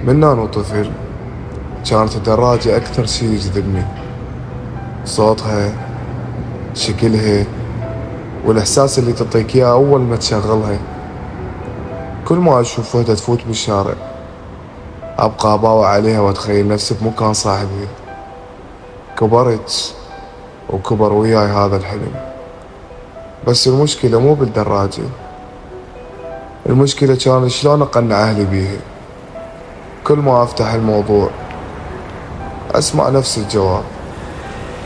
من أنا وطفل كانت الدراجة أكثر شي يجذبني، صوتها، شكلها، والإحساس اللي تعطيك إياه أول ما تشغلها. كل ما أشوف وحدة تفوت بالشارع أبقى أباوع عليها وأتخيل نفسي بمكان صاحبها. كبرت وكبر وياي هذا الحلم، بس المشكلة مو بالدراجة، المشكلة كان شلون أقنع أهلي بيها. كل ما أفتح الموضوع أسمع نفس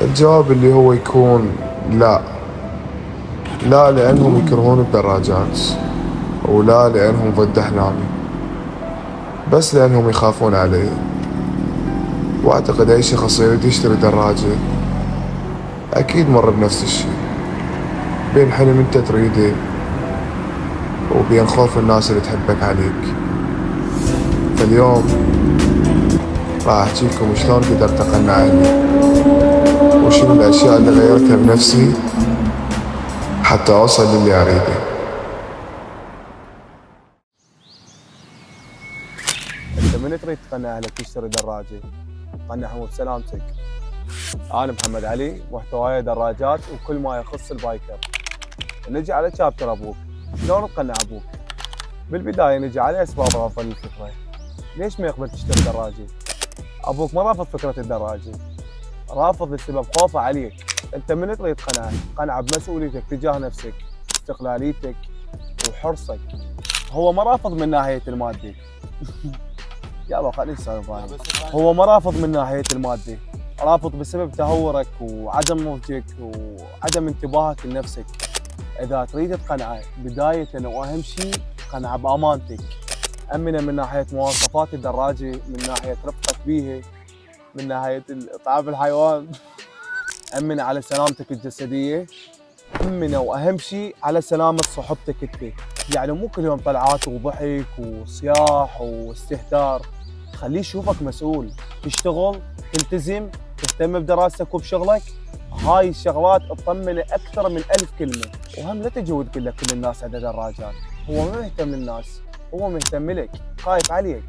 الجواب اللي هو يكون لا. لا لأنهم يكرهون الدراجات، ولا لأنهم ضد أحلامي، بس لأنهم يخافون علي. وأعتقد أي شخص يريد يشتري دراجة أكيد مر بنفس الشي، بين حلم أنت تريده وبين خوف الناس اللي تحبك عليك. فاليوم راح أحكيكم شلون قدرت أقنع أهلي، وشنو الأشياء اللي غيرتها بنفسي حتى أوصل للي أريده. انت من تريد تقنع اهلك تشتري دراجه؟ قنعهم بسلامتك. انا محمد علي، محتواي دراجات وكل ما يخص البايكر. نجي على شابتر ابوك، شلون تقنع ابوك؟ بالبدايه نجي على اسباب رفض الفكره. ليش ما يقبل تشتري دراجه؟ ابوك ما رافض فكره الدراجه، رافض لسبب خوفه عليك. انت من تريد تقنعه؟ قنعه بمسؤوليتك تجاه نفسك، استقلاليتك وحرصك. هو ما رافض من ناحيه الماده يابا خليني اسولف انا. هو ما رافض من ناحيه الماده، رافض بسبب تهورك وعدم نضجك وعدم انتباهك لنفسك. اذا تريد تقنعه بدايه واهم شيء قنعه بامانتك. امنه من ناحيه مواصفات الدراجه، من ناحيه رفقك بيها، من ناحيه اطعام الحيوان. امنه على سلامتك الجسديه، امنه واهم شيء على سلامه صحبتك انت. يعني مو كل يوم طلعات وضحك وصياح واستهتار. خليه يشوفك مسؤول، تشتغل، تلتزم، تهتم بدراستك وبشغلك. هاي الشغلات تطمنه اكثر من 1000 كلمه. وهم لا تجي وتقول لك كل الناس عندها دراجات. هو ما مهتم للناس، هو مهتم لك، خايف عليك.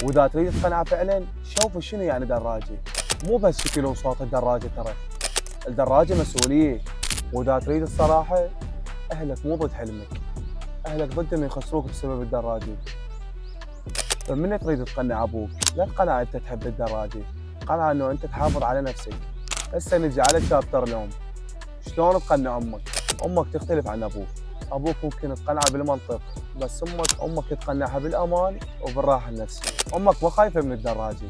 واذا تريد تقنعه فعلا شوف شنو يعني دراجه، مو بس شكل وصوت الدراجه. ترى الدراجه مسؤوليه. واذا تريد الصراحه، اهلك مو ضد حلمك، اهلك ضد انه يخسروك بسبب الدراجه. فمن تريد تقنع ابوك؟ لا تقنع انت تحب الدراجه، قنع انه انت تحافظ على نفسك. هسه نجي على شابتر اليوم، شلون تقنع امك؟ امك تختلف عن ابوك. ابوك ممكن تقنعه بالمنطق، بس امك تقنعها بالامان وبالراحه النفسيه. امك ما خايفه من الدراجه،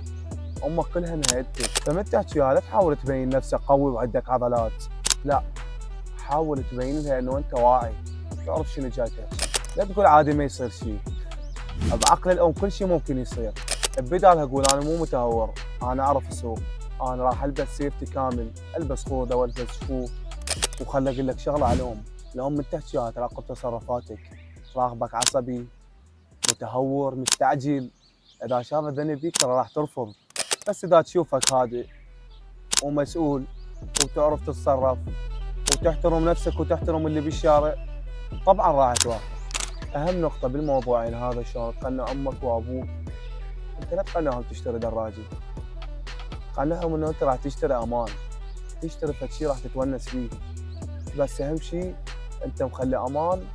امك كلها نهايتك. فمن تحكيها لا تحاول تبين نفسك قوي وعندك عضلات، لا، حاول تبين لها انه انت واعي، تعرف شنو جاي تحكي. لا تقول عادي ما يصير شيء، بعقل الام كل شيء ممكن يصير. ببدالها قول انا مو متهور، انا اعرف اسوق، انا راح البس سيفتي كامل، البس خوذه والبس شفوف. وخلي اقول لك شغله على الام، الام من تحكيها تراقب تصرفاتك، تراقبك عصبي، متهور، مستعجل. اذا شافت ذنب بيك ترى راح ترفض. بس اذا تشوفك هادئ ومسؤول وتعرف تتصرف وتحترم نفسك وتحترم اللي بالشارع، طبعا راح توافق. اهم نقطه بالموضوعين هذا شلون تقنع امك وابوك. انت لا تقنعهم تشتري دراجه، قنعهم انه انت راح تشتري امان، تشتري فد شيء راح تتونس فيه. بس اهم شيء انت مخلي امان،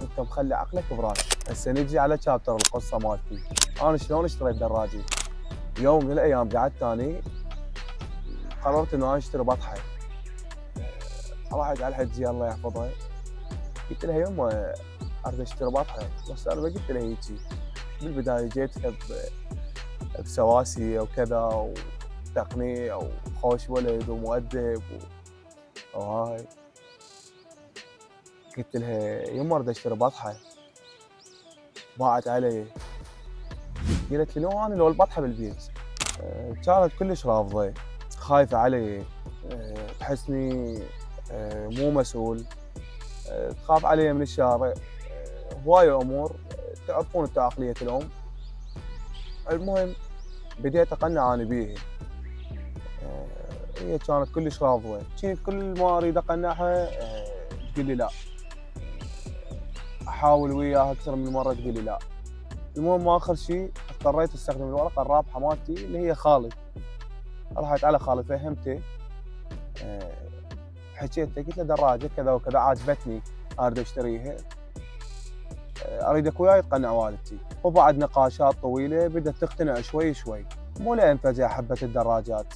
انت مخلي عقلك براسك. هسه نجي على شابتر القصه مالتي. انا شلون اشتريت دراجه؟ يوم من الايام قعدت اني قررت انه انا اشتري بطحه. رحت على الحجيه الله يحفظها، قلت لها يمه اريد اشتري بطحه. بس انا ما قلت لها هيجي. بالبدايه جيتها بسواسي وكذا وتقنيع وخوش ولد ومؤدب وهاي. قلت لها يما اريد اشتري بطحه. باعت علي، قالت لي لو انا لو البطحه بالبيت. كانت كلش رافضه، خايفه علي، تحسني مو مسؤول، تخاف علي من الشارع، هواي امور. تعرفون انتم عقليه الام. المهم بديت اقنع انا بيها. هي كانت كلش رافضه، كنت كل ما اريد اقنعها تقول لي لا. احاول وياها اكثر من مره تقول لي لا. المهم اخر شيء اضطريت استخدم الورقه الرابحه مالتي اللي هي خالي. رحت على خالي فهمته، حكيت له قلت له دراجه كذا وكذا عجبتني اريد اشتريها، اريدك وياي تقنع والدتي. وبعد نقاشات طويله بدات تقتنع شوي شوي، مو لين فجاه حبت الدراجات،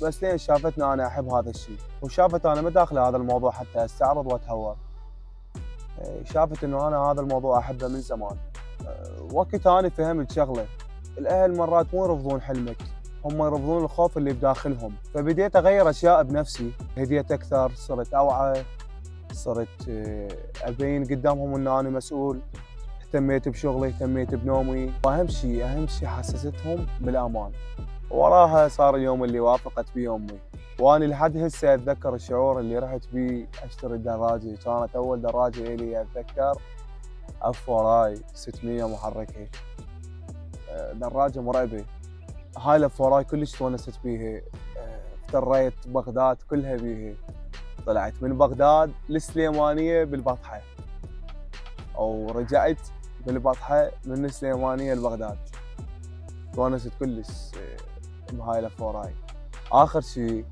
بس لين شافتني انا احب هذا الشيء، وشافت انا ما داخل هذا الموضوع حتى استعرض واتهور. شافت انه انا هذا الموضوع احبه من زمان. وقت انا فهمت شغله، الاهل مرات مو يرفضون حلمك، هم يرفضون الخوف اللي بداخلهم. فبديت اغير اشياء بنفسي، هديت اكثر، صرت اوعى، صرت ابين قدامهم ان انا مسؤول، اهتميت بشغلي، اهتميت بنومي، واهم شيء حسستهم بالامان. وراها صار اليوم اللي وافقت بيه امي، وانا لحد هسه اتذكر الشعور اللي رحت بيه اشتري الدراجه. كانت اول دراجه الي اتذكر اف وراي 600 محركه، دراجه مرعبه. هاي الاف وراي كلش تونست بيها، افتريت بغداد كلها بيها، طلعت من بغداد للسليمانيه بالبطحه، او رجعت بالبطحه من السليمانيه لبغداد. تونست كلش بهاي الاف وراي. اخر شيء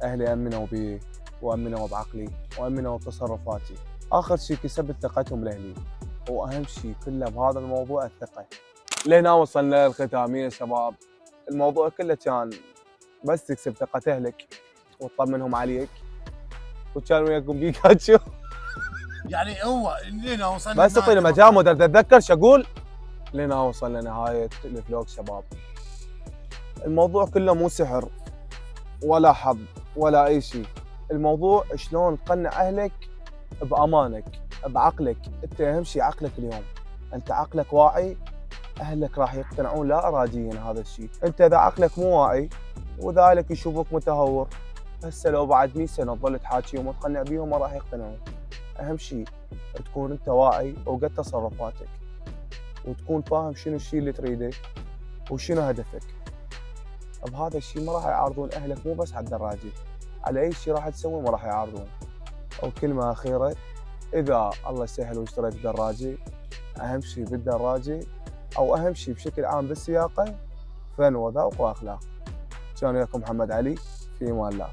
اهلي امنوا بي، وامنوا بعقلي، وامنوا بتصرفاتي. اخر شيء كسبت ثقتهم لاهلي، واهم شيء كله بهذا الموضوع الثقه. لهنا وصلنا للختاميه شباب. الموضوع كله كان بس تكسب ثقه اهلك وتطمنهم عليك، وكان وياكم بيكاتشو. يعني هو لينا وصلنا بس اعطيني مجال مو اتذكر شو اقول. لهنا وصلنا لنهايه الفلوج شباب. الموضوع كله مو سحر ولا حظ ولا اي شيء، الموضوع شلون تقنع اهلك بامانك بعقلك. انت اهم شيء عقلك اليوم، انت عقلك واعي، اهلك راح يقتنعون لا اراديا هذا الشيء. انت اذا عقلك مو واعي وذلك يشوفك متهور، هسه لو بعد 100 سنه تظل تحاكيهم وتقنع بيهم ما راح يقتنعون. اهم شيء تكون انت واعي وقد تصرفاتك، وتكون فاهم شنو الشيء اللي تريده وشنو هدفك. بهذا الشيء ما راح يعارضون اهلك، مو بس على الدراجه، على اي شيء راح تسوي ما راح يعارضون. او كلمه اخيره، اذا الله يسهل واشتريت دراجه، اهم شيء بالدراجه او اهم شيء بشكل عام بالسياقه فن وذوق واخلاق. كان وياكم محمد علي، في امان الله.